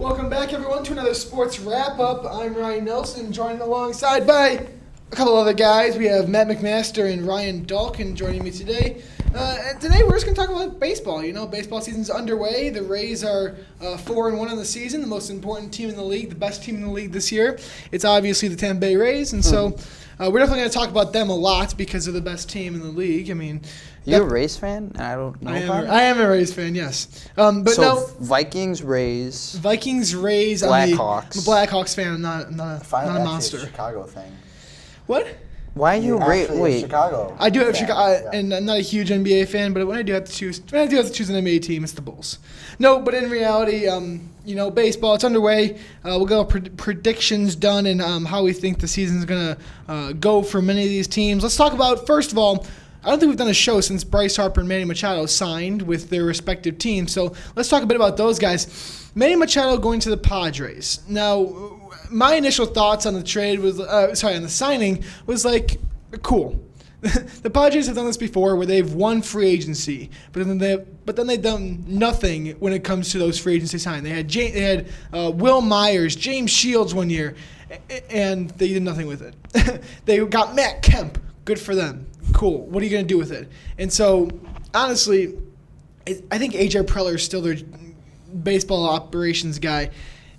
Welcome back, everyone, to another sports wrap-up. I'm Ryan Nelson, joined alongside by a couple other guys. We have Matt McMaster and Ryan Dalkin joining me today. And today we're just going to talk about baseball. You know, baseball season's underway. The Rays are 4-1 in the season, the most important team in the league, the best team in the league this year. It's obviously the Tampa Bay Rays, and so we're definitely going to talk about them a lot because they're the best team in the league. I mean, you're a Rays fan? I don't know. I am a Rays fan, yes. But so no, Vikings, Rays, Blackhawks. Blackhawks. I'm a Blackhawks fan. I'm not a monster. A Chicago thing. What? Why are you Wait, Chicago? I do have fan, Chicago, yeah. and I'm not a huge NBA fan. But when I do have to choose an NBA team, it's the Bulls. No, but in reality, baseball, it's underway. We'll get our predictions done and how we think the season's gonna go for many of these teams. Let's talk about, first of all, I don't think we've done a show since Bryce Harper and Manny Machado signed with their respective teams. So let's talk a bit about those guys. Manny Machado going to the Padres. Now, my initial thoughts on the trade was, on the signing was like, cool. The Padres have done this before, where they've won free agency, but then they've done nothing when it comes to those free agency signings. They had Will Myers, James Shields one year, and they did nothing with it. They got Matt Kemp. Good for them. Cool. What are you going to do with it? And so, honestly, I think A.J. Preller is still their baseball operations guy.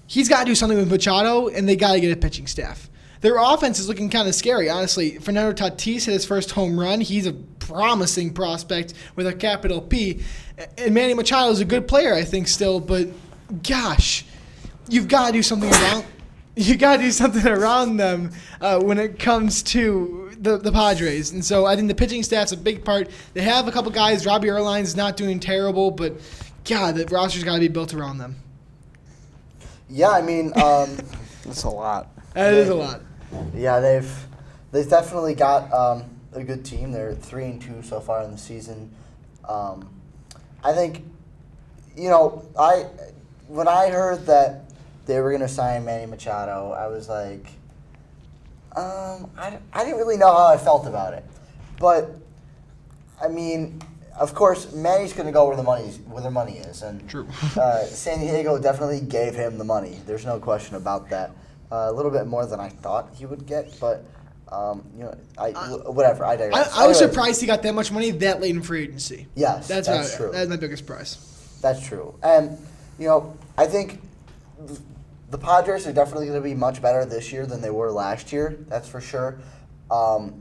He's got to do something with Machado, and they got to get a pitching staff. Their offense is looking kind of scary, honestly. Fernando Tatis hit his first home run. He's a promising prospect with a capital P. And Manny Machado is a good player, I think, still. But, gosh, you've got to do something around. You got to do something around them when it comes to the Padres. And so I think the pitching staff's a big part. They have a couple guys. Robbie Erline's not doing terrible, but, God, the roster's got to be built around them. Yeah, I mean, that's a lot. That is a lot. Yeah, they've definitely got a good team. They're 3-2 so far in the season. I think, when I heard that they were going to sign Manny Machado, I was like, I didn't really know how I felt about it. But, I mean, of course, Manny's going to go where the money is. And True. San Diego definitely gave him the money. There's no question about that. A little bit more than I thought he would get, but, whatever, I digress. I was surprised he got that much money that late in free agency. Yes, that's true. That's my biggest surprise. That's true. And, I think the Padres are definitely going to be much better this year than they were last year. That's for sure. But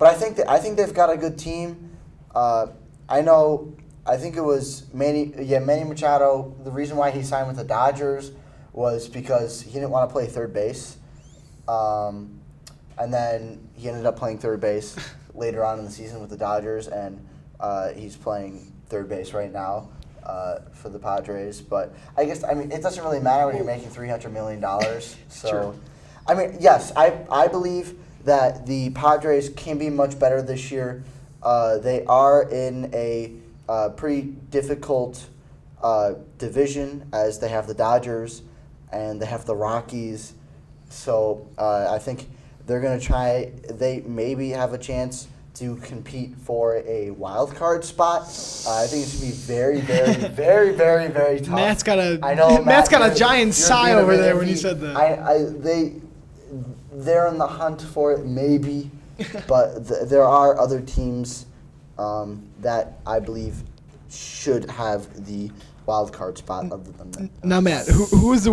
I think they've got a good team. I think it was Manny Machado. The reason why he signed with the Dodgers was because he didn't want to play third base. And then he ended up playing third base later on in the season with the Dodgers, and he's playing third base right now for the Padres. But it doesn't really matter when you're making $300 million. So, Sure. I mean, yes, I believe that the Padres can be much better this year. They are in a pretty difficult division, as they have the Dodgers and they have the Rockies. So I think they're going to try. They maybe have a chance to compete for a wild card spot. I think it's going to be very, very, very, very, very tough. Matt's got Matt's got a giant sigh over there when he said that. They're in the hunt for it, maybe, but there are other teams that I believe should have the wild card spot other than that. Now, Matt, who is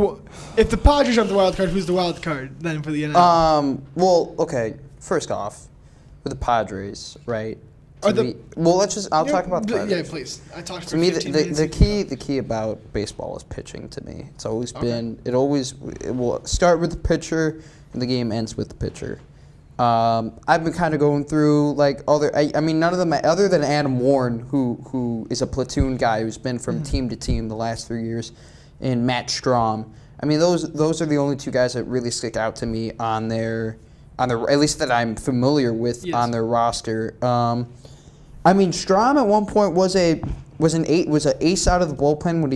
if the Padres aren't the wild card, who's the wild card then for the NL? Well, okay. First off, with the Padres, right? I'll talk about the Padres. Yeah, please. I talked To me, the key about baseball is pitching. To me, it's always been. It will start with the pitcher, and the game ends with the pitcher. I've been kind of going through none of them other than Adam Warren, who is a platoon guy who's been from team to team the last 3 years, and Matt Strom. I mean, those are the only two guys that really stick out to me on their at least that I'm familiar with on their roster. Strom at one point was an ace out of the bullpen when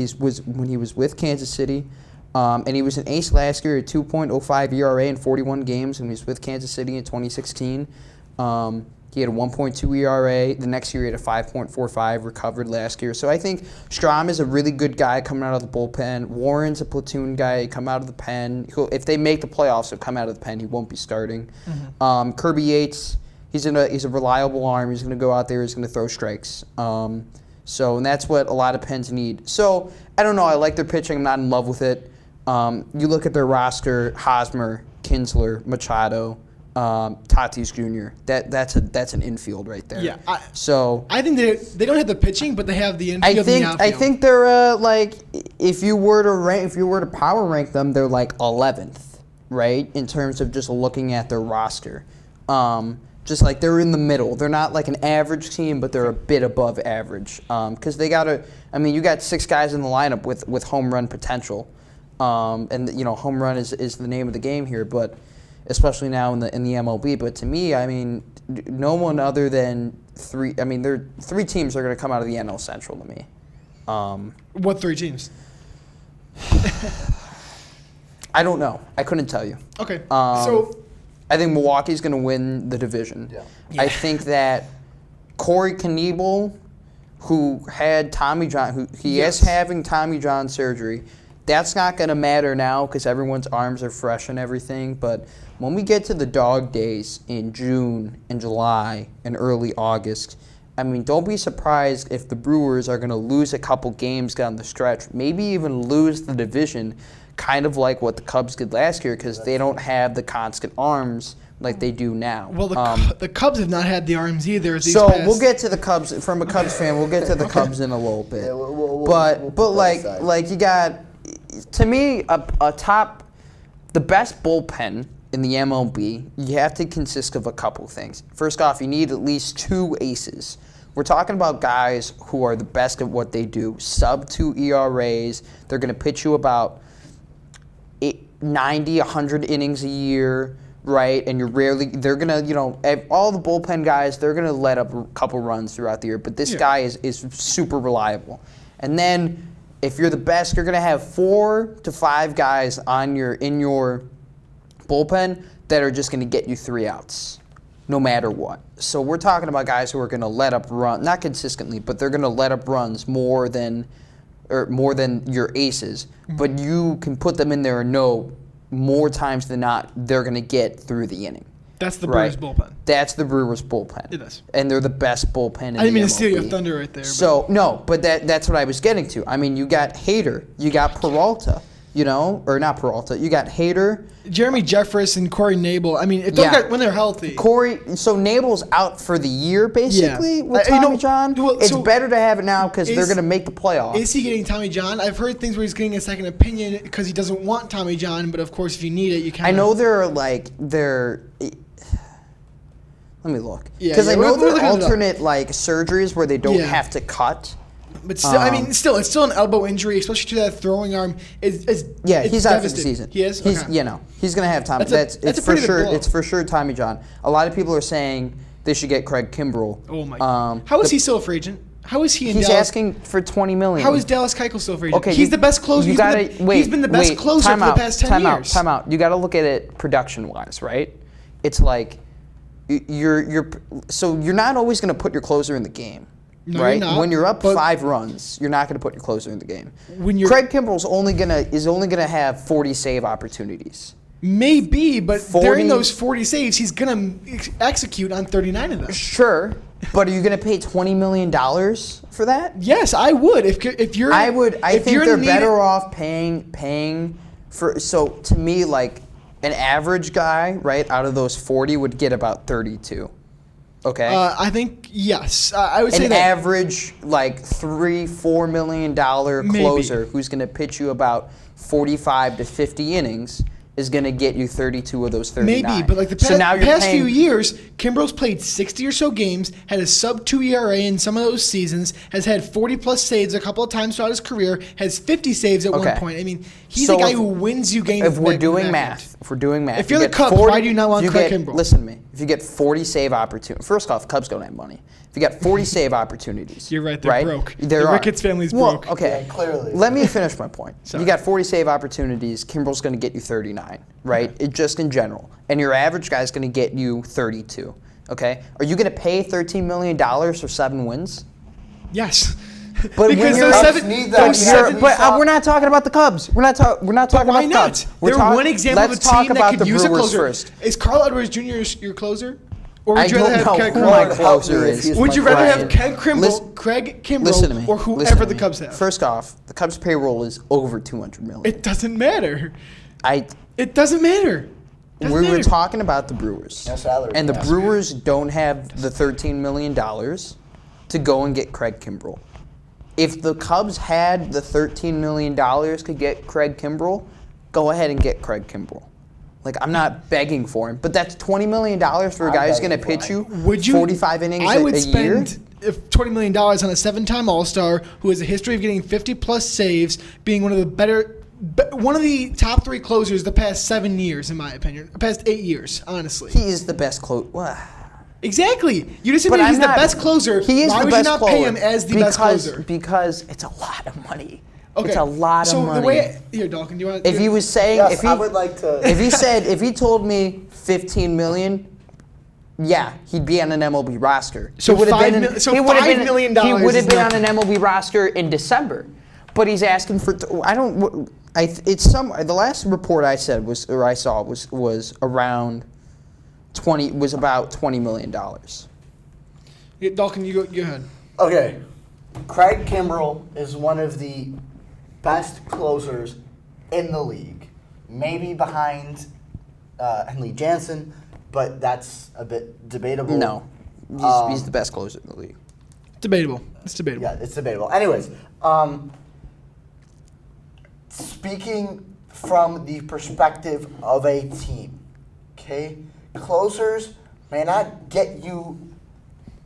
he was with Kansas City. And he was an ace last year at 2.05 ERA in 41 games when he was with Kansas City in 2016. He had a 1.2 ERA. The next year he had a 5.45, recovered last year. So I think Strahm is a really good guy coming out of the bullpen. Warren's a platoon guy, come out of the pen. If they make the playoffs, he'll come out of the pen. He won't be starting. Kirby Yates, he's a reliable arm. He's going to go out there. He's going to throw strikes. And that's what a lot of pens need. So I don't know. I like their pitching. I'm not in love with it. You look at their roster: Hosmer, Kinsler, Machado, Tatis Jr. That's an infield right there. Yeah. I think they don't have the pitching, but they have the infield and the outfield. I think they're like, if you were to power rank them, they're like 11th, right, in terms of just looking at their roster. Just like they're in the middle. They're not like an average team, but they're a bit above average. Because you got 6 guys in the lineup with home run potential. And home run is the name of the game here, but especially now in the MLB. But to me, I mean, no one other than 3. I mean, there are 3 teams that are going to come out of the NL Central to me. What 3 teams? I don't know. I couldn't tell you. Okay. I think Milwaukee's going to win the division. Yeah. I think that Corey Knebel, who had Tommy John, is having Tommy John surgery. That's not going to matter now because everyone's arms are fresh and everything. But when we get to the dog days in June and July and early August, I mean, don't be surprised if the Brewers are going to lose a couple games down the stretch, maybe even lose the division, kind of like what the Cubs did last year because they don't have the constant arms like they do now. Well, the Cubs have not had the arms either. We'll get to the Cubs. From a Cubs fan, we'll get to the Cubs in a little bit. Yeah, but like you got, to me, the best bullpen in the MLB, you have to consist of a couple things. First off, you need at least 2 aces. We're talking about guys who are the best at what they do. Sub-2 ERAs. They're going to pitch you about 90, 100 innings a year, right? And they're going to, all the bullpen guys, they're going to let up a couple runs throughout the year. But this guy is super reliable. And then if you're the best, you're going to have 4 to 5 guys in your bullpen that are just going to get you 3 outs, no matter what. So we're talking about guys who are going to let up runs, not consistently, but they're going to let up runs more than your aces. But you can put them in there and know more times than not they're going to get through the inning. That's the Brewers bullpen. That's the Brewers bullpen. It is. And they're the best bullpen in the MLB. I didn't mean to steal your thunder right there. But that's what I was getting to. I mean, you got Hader, you got Peralta, or not Peralta. You got Hader, Jeremy Jeffress, and Corey Knebel. I mean, when they're healthy. So Knebel's out for the year, basically, with Tommy John. It's better to have it now because they're going to make the playoffs. Is he getting Tommy John? I've heard things where he's getting a second opinion because he doesn't want Tommy John, but of course, if you need it, you can. I know let me look. Because I know there are alternate surgeries where they don't have to cut. But still, it's still an elbow injury, especially to that throwing arm. He's out for the season. He is. He's he's gonna have Tommy. It's for sure. It's for sure Tommy John. A lot of people are saying they should get Craig Kimbrel. Oh my God. How is he still a free agent? How is he in Dallas? He's asking for $20 million. How is Dallas Keuchel still a free agent? Okay, he's the best closer. He's been the best closer for the past 10 years. Time out. You got to look at it production-wise, right? It's like you're not always going to put your closer in the game. No, right? You're not, when you're up 5 runs, you're not going to put your closer in the game. Craig Kimbrel's only gonna have 40 save opportunities. Maybe, but during those 40 saves, he's gonna execute on 39 of them. Sure, but are you gonna pay $20 million for that? Yes, I would. If you're, I would. I think they're better off paying for. So to me, like an average guy, right, out of those 40 would get about 32. Okay. I think yes. I would say an average $3-4 million closer who's going to pitch you about 45 to 50 innings is going to get you 32 of those 39. Maybe, but the past few years, Kimbrel's played 60 or so games, had a sub-2 ERA in some of those seasons, has had 40-plus saves a couple of times throughout his career, has 50 saves at one point. I mean, he's a guy who wins you games. If we're doing math, if you're the Cubs, why do you not want Craig Kimbrel? Listen to me. If you get 40 save opportunities, first off, Cubs don't have money. If you got 40 save opportunities, you're right. They're broke. The Ricketts family's broke. Okay, yeah, clearly. Let me finish my point. You got 40 save opportunities. Kimbrel's going to get you 39, right? Just in general, and your average guy's going to get you 32. Okay, are you going to pay $13 million for 7 wins? Yes. But because when you're those Cubs seven, need those that. seven, we're not talking about the Cubs. We're not talking Why about the not? Cubs. They're one example of a let's talk team that about could the use a Brewers closer. first. Is Carl Edwards Jr. your closer? Or would I you rather don't have know Ken who my Kimbrel? closer is. Would you rather have Brian. Ken Listen- Kimbrel, Craig Kimbrel, Listen to me. or Listen whoever to the me. Cubs have? First off, the Cubs' payroll is over $200 million. It doesn't matter. I It doesn't matter. we were talking about the Brewers, No salary. and the Yes. Brewers don't have the $13 million to go and get Craig Kimbrel. If the Cubs had the $13 million to get Craig Kimbrel, go ahead and get Craig Kimbrel. Like, I'm not begging for him, but that's $20 million for a guy who's going to begging pitch for you Would you? 45 innings I would a year. spend $20 million on a 7-time All-Star who has a history of getting 50-plus saves, being one of the top 3 closers the past 7 years, in my opinion. The past 8 years, honestly. He is the best closer. Exactly. You just But admitted he's I'm the not- best closer. He is Why the would best you not closer pay him as the best closer? Because it's a lot of money. Okay. It's a lot so of money. the way here, Dalton, do you want? If he was saying, Yes, if he I would like to. if he told me 15 million, yeah, he'd be on an MLB roster. So he would have $5 been. mil- so he would have $5 been. million He would is have been on nothing. an MLB roster in December, but he's asking for. I don't. It's some. The last report I said was, or I saw was around 20. Was about $20 million. Yeah, Dalton, you go ahead. Okay, Craig Kimbrel is one of the best closers in the league. Maybe behind Henley Jansen, but that's a bit debatable. No, he's the best closer in the league. Debatable. It's debatable. Yeah, it's debatable. Anyways, speaking from the perspective of a team, okay, closers may not get you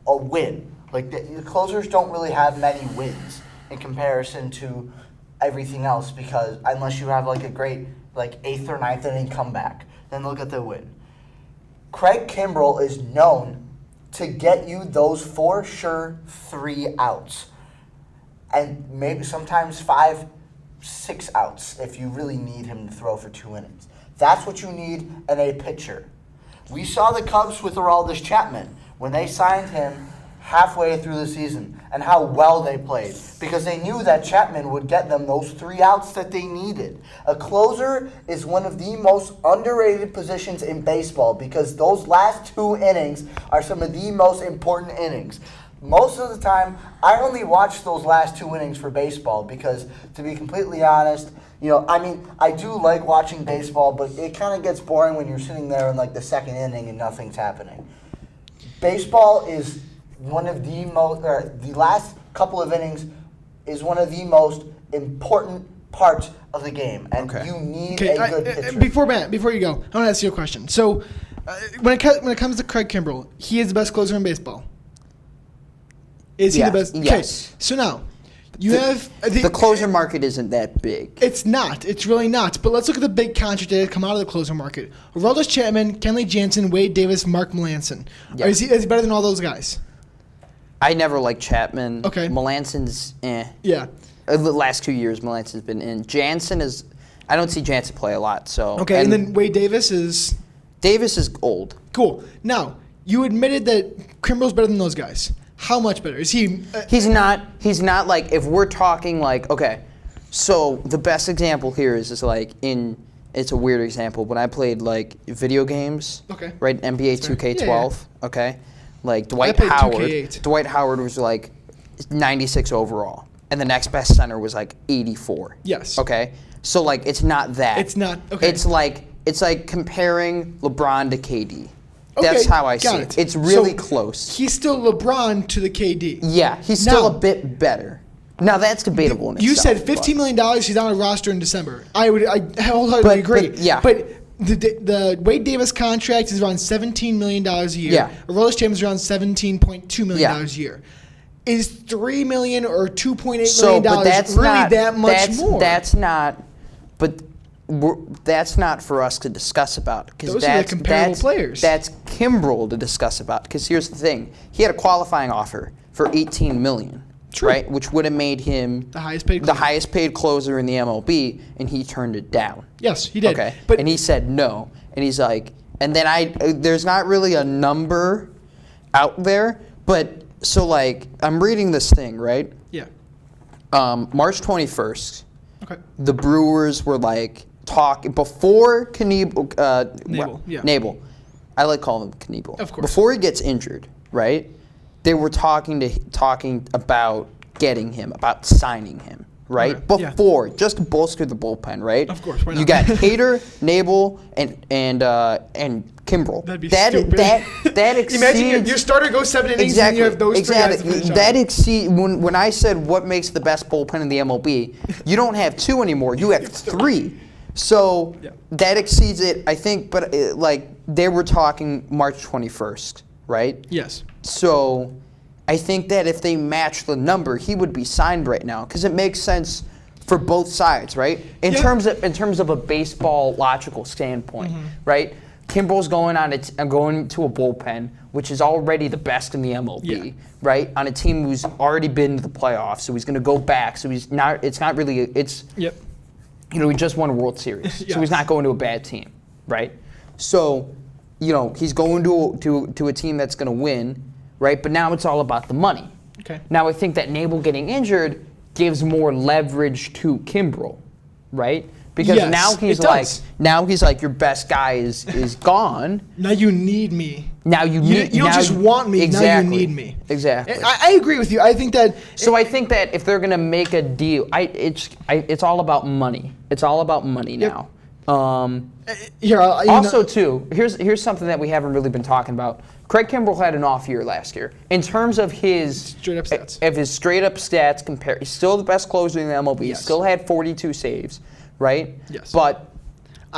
a win. Like the closers don't really have many wins in comparison to everything else, because unless you have like a great like 8th or 9th inning comeback, then look at the win. Craig Kimbrel is known to get you those for sure 3 outs, and maybe sometimes 5, 6 outs if you really need him to throw for 2 innings. That's what you need in a pitcher. We saw the Cubs with Aroldis Chapman when they signed him halfway through the season, and how well they played, because they knew that Chapman would get them those 3 outs that they needed. A closer is one of the most underrated positions in baseball, because those last 2 innings are some of the most important innings. Most of the time, I only watch those last 2 innings for baseball because, to be completely honest, I do like watching baseball, but it kind of gets boring when you're sitting there in like the 2nd inning and nothing's happening. Baseball is one of the most, or the last couple of innings is one of the most important parts of the game, and you need a good pitcher. Before you go, I want to ask you a question. So, when it comes to Craig Kimbrel, he is the best closer in baseball. Is he the best? Okay. Yes. So now, you have The closer market isn't that big. It's not. It's really not. But let's look at the big contract that come out of the closer market. Aroldis Chapman, Kenley Jansen, Wade Davis, Mark Melancon. Yeah. Is he better than all those guys? I never liked Chapman. Okay. Melanson's Yeah. The last 2 years, Melanson's been in. Jansen is. I don't see Jansen play a lot. So. Okay, and then Wade Davis is Davis is old. cool. Now, you admitted that Kimbrel's better than those guys. How much better? Is he? He's not like, if we're talking like, okay, so the best example here is like it's a weird example. When I played like video games, Okay. right, NBA 2K12, okay, like Dwight played Howard. 2K8. Dwight Howard was like 96 overall, and the next best center was like 84. Yes. Okay, so like it's not that. It's not- okay. It's like comparing LeBron to KD. Okay, That's how I see got it. it. It's really So close. He's still LeBron to the KD. Yeah, he's still Now- a bit better. Now that's debatable in You itself. said $15 million. He's on a roster in December. I wholeheartedly agree. but, yeah. But the Wade Davis contract is around $17 million a year. Yeah. Aroldis Chapman is around $17.2 million Yeah. a year. Is $3 million or $2.8 million So, but that's really not that much more? That's not. But that's not for us to discuss about, because Those are the comparable players. That's Kimbrel to discuss about. Because here's the thing: he had a qualifying offer for $18 million, True. right? Which would have made him The highest paid the closer. highest paid closer in the MLB, and he turned it down. Yes, he did. Okay, But and he said no, and he's like, and then there's not really a number out there. But so like I'm reading this thing, right? Yeah. March 21st. Okay. The Brewers were like talking before Knebel, yeah. Knebel. I like calling him Knebel. Of course. Before he gets injured, right? They were talking about getting him, about signing him, right? Okay, yeah. Before, just to bolster the bullpen, right? Of course, why not? You got Hader, Knebel, and Kimbrel. That'd be stupid. That exceeds. Imagine your starter goes 7 innings and you have those three guys to finish out. That exceeds when I said what makes the best bullpen in the MLB. You don't have 2 anymore. You have 3. So yeah. that exceeds it, I think. But like they were talking March 21st, right? Yes. So I think that if they match the number, he would be signed right now because it makes sense for both sides, right? In terms of a baseball logical standpoint, right? Kimbrel's going to a bullpen, which is already the best in the MLB, right? On a team who's already been to the playoffs, so he's going to go back. So he's not. It's not really. It's. Yep. You know, he just won a World Series, Yes. so he's not going to a bad team, right? So, you know, he's going to a team that's going to win, right? But now it's all about the money. Okay. Now I think that Knebel getting injured gives more leverage to Kimbrel, right? Because Yes, now he's like your best guy is gone. Now you need me. Now you need. You don't just want me. Exactly. Now you need me. Exactly. I agree with you. I think that. So I think that if they're gonna make a deal, it's all about money. It's all about money now. Here, Also, too, here's something that we haven't really been talking about. Craig Kimbrel had an off year last year in terms of his straight up stats. He's still the best closer in the MLB. Yes. Still had 42 saves, right? Yes. But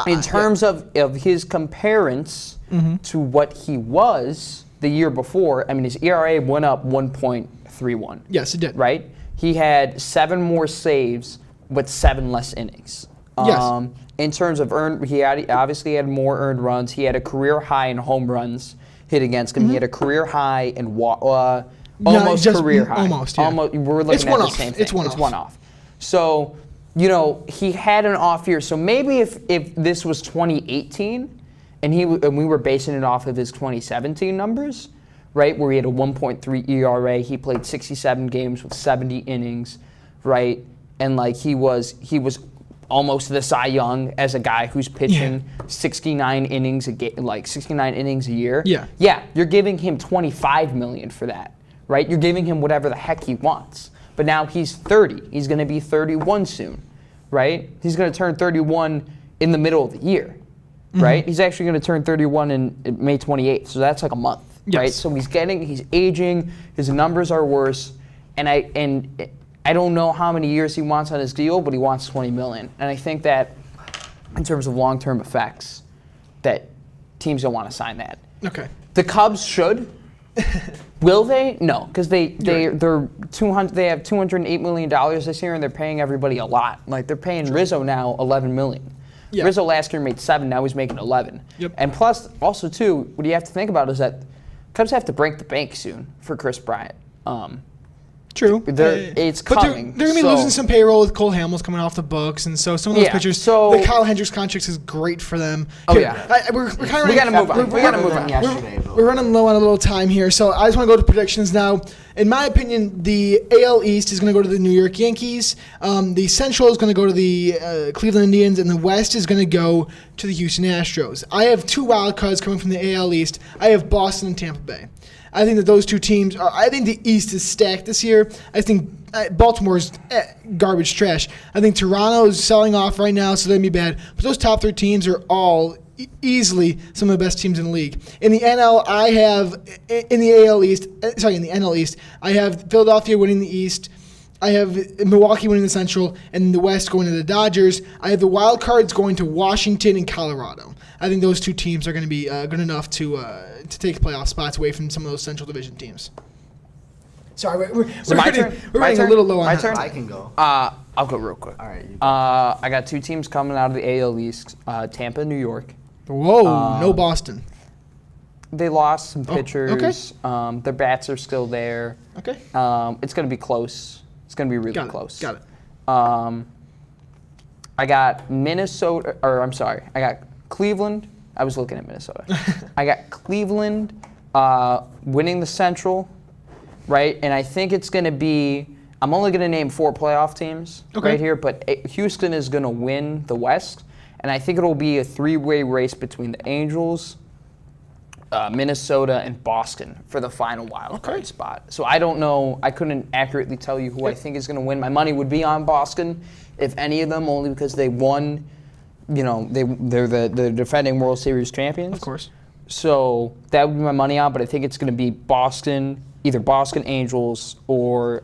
in terms of his comparance to what he was the year before, I mean, his ERA went up 1.31. Yes, it did. Right? He had 7 more saves with 7 less innings. Yes. In terms of he obviously had more earned runs. He had a career high in home runs hit against him. He had a career high in almost career high. Almost, yeah. We're looking at the same thing. It's one off. So, you know, he had an off year. So maybe if this was 2018 and we were basing it off of his 2017 numbers, right, where he had a 1.3 ERA, he played 67 games with 70 innings, right, and like he was almost the Cy Young as a guy who's pitching 69 innings a year. Yeah. Yeah, you're giving him $25 million for that, right? You're giving him whatever the heck he wants. But now he's 30. He's going to be 31 soon, right? He's going to turn 31 in the middle of the year, right? He's actually going to turn 31 in May 28th, so that's like a month, right? So he's aging. His numbers are worse, and I don't know how many years he wants on his deal, but he wants $20 million. And I think that in terms of long-term effects, that teams don't want to sign that. Okay. The Cubs should. Will they? No, because they have $208 million this year, and they're paying everybody a lot. Like they're paying Rizzo now $11 million. Yeah. Rizzo last year made 7, now he's making 11. Yep. And plus, also too, what you have to think about is that Cubs have to break the bank soon for Chris Bryant. True. It's but coming. They're going to be losing some payroll with Cole Hamels coming off the books, and so some of those pitchers. So the Kyle Hendricks contract is great for them. Oh, Here, yeah. We're kind of We got to move on. We got to move on. We're We're running low on a little time here, so I just want to go to predictions now. In my opinion, the AL East is going to go to the New York Yankees. The Central is going to go to the Cleveland Indians, and the West is going to go to the Houston Astros. I have 2 wild cards coming from the AL East. I have Boston and Tampa Bay. I think that those 2 teams are. I think the East is stacked this year. I think Baltimore's garbage trash. I think Toronto is selling off right now, so that'd be bad. But those top 3 teams are all easily some of the best teams in the league. In the NL, I have in the NL East, I have Philadelphia winning the East. I have Milwaukee winning the Central, and the West going to the Dodgers. I have the wild cards going to Washington and Colorado. I think those 2 teams are going to be good enough to take playoff spots away from some of those Central Division teams. Sorry, we're running a little low on my that. turn? I can go. I'll go real quick. All right. You go. I got 2 teams coming out of the AL East, Tampa, New York. Whoa, no Boston. They lost some pitchers. okay. Their bats are still there. Okay. It's going to be close. It's going to be really close. Got it. I got I got Cleveland. I was looking at Minnesota. I got Cleveland, winning the Central, right? And I think it's going to be, I'm only going to name 4 playoff teams right here, but Houston is going to win the West. And I think it'll be a 3-way race between the Angels, Minnesota, and Boston for the final wild card spot. So I don't know. I couldn't accurately tell you who I think is going to win. My money would be on Boston, if any of them, only because they won. They're the defending World Series champions. Of course. So that would be my money on, but I think it's going to be Boston, either Boston Angels or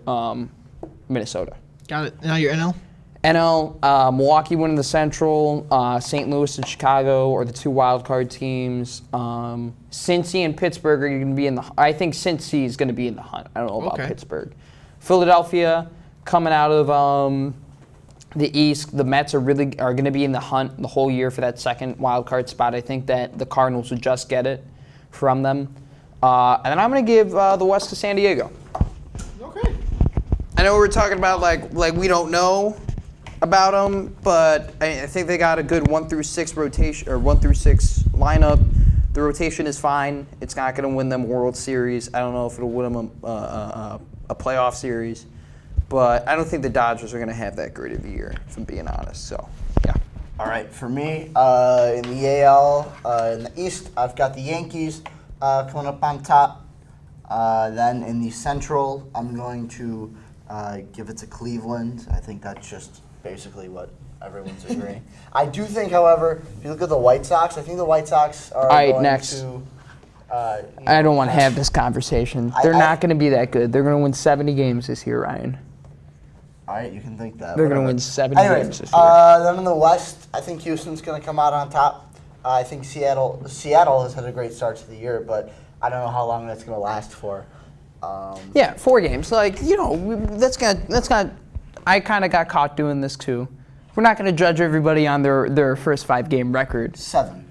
Minnesota. Got it. Now your NL? NL, Milwaukee winning the Central, St. Louis and Chicago are the 2 wild card teams. Cincy and Pittsburgh are going to be in the. I think Cincy is going to be in the hunt. I don't know about Pittsburgh. Philadelphia coming out of the East, the Mets are going to be in the hunt the whole year for that second wild card spot. I think that the Cardinals would just get it from them, and then I'm going to give the West to San Diego. Okay. I know we're talking about like we don't know about them, but I think they got a good 1 through 6 rotation or 1 through 6 lineup. The rotation is fine. It's not going to win them a World Series. I don't know if it'll win them a playoff series, but I don't think the Dodgers are going to have that great of a year, if I'm being honest. So, yeah. All right, for me, in the AL, in the East, I've got the Yankees coming up on top. Then in the Central, I'm going to give it to Cleveland. I think that's just basically what everyone's agreeing. I do think, however, if you look at the White Sox, I think the White Sox are going next. to... I don't want to have this conversation. They're not going to be that good. They're going to win 70 games this year, Ryan. All right, you can think that. They're going to win 70 games this year. Then in the West, I think Houston's going to come out on top. I think Seattle has had a great start to the year, but I don't know how long that's going to last for. Yeah, 4 games. That's gonna. I kind of got caught doing this too. We're not going to judge everybody on their first 5-game record. 7.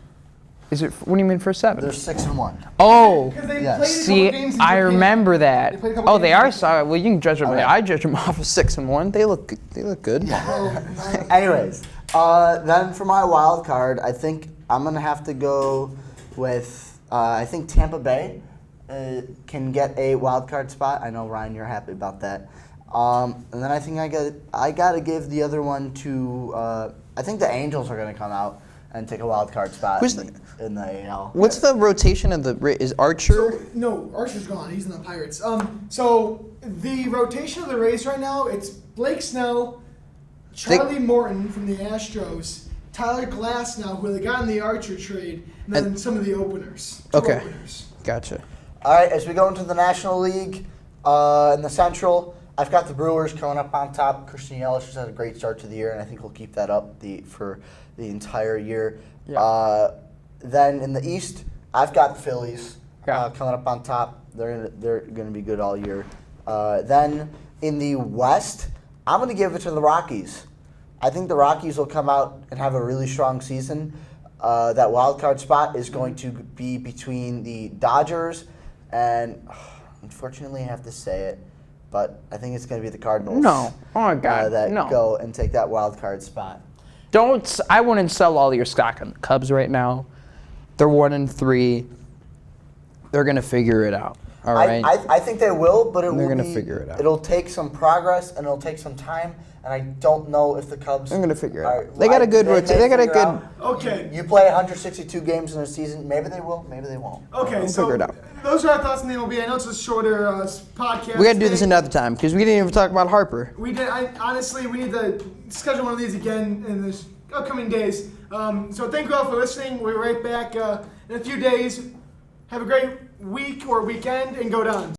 Is it? What do you mean first 7? They're 6-1. Oh, Because they Yes. played a see, couple games in I Japan. remember that. They played a couple Oh, they games in are Japan. sorry. Well, you can judge them. Okay. I judge them off of 6-1. They look good. They look good. Anyways, then for my wild card, I think I'm going to have to go with, I think Tampa Bay can get a wild card spot. I know, Ryan, you're happy about that. And then I think I got to give the other one to, I think the Angels are going to come out and take a wild card spot in the AL. What's the rotation of is Archer? So, no, Archer's gone. He's in the Pirates. So the rotation of the Rays right now, it's Blake Snell, Charlie Morton from the Astros, Tyler Glasnow, who they got in the Archer trade, and then some of the openers. Okay. Openers. Gotcha. All right, as we go into the National League in the Central, I've got the Brewers coming up on top. Christian Yelich has had a great start to the year, and I think we'll keep that up for the entire year. Yeah. Then in the East, I've got the Phillies Yeah. coming up on top. They're going to be good all year. Then in the West, I'm going to give it to the Rockies. I think the Rockies will come out and have a really strong season. That wild card spot is going to be between the Dodgers and, unfortunately, I have to say it, but I think it's going to be the Cardinals. No. Oh my God. That no. go and take that wild card spot. I wouldn't sell all your stock on the Cubs right now. They're 1-3. They're gonna figure it out. All right. I think they will, but They're gonna figure it out. It'll take some progress and it'll take some time. And I don't know if the Cubs. They're gonna figure it are- out. They got a good may rotation. They got a figure good. out. Okay. You play 162 games in a season. Maybe they will. Maybe they won't. Okay, We'll so figure it out. those are our thoughts on the MLB. I know it's a shorter podcast. We got to do this today. another time because we didn't even talk about Harper. We did. Honestly, we need to schedule one of these again in the upcoming days. So thank you all for listening. We're right back in a few days. Have a great week or weekend, and go Dons.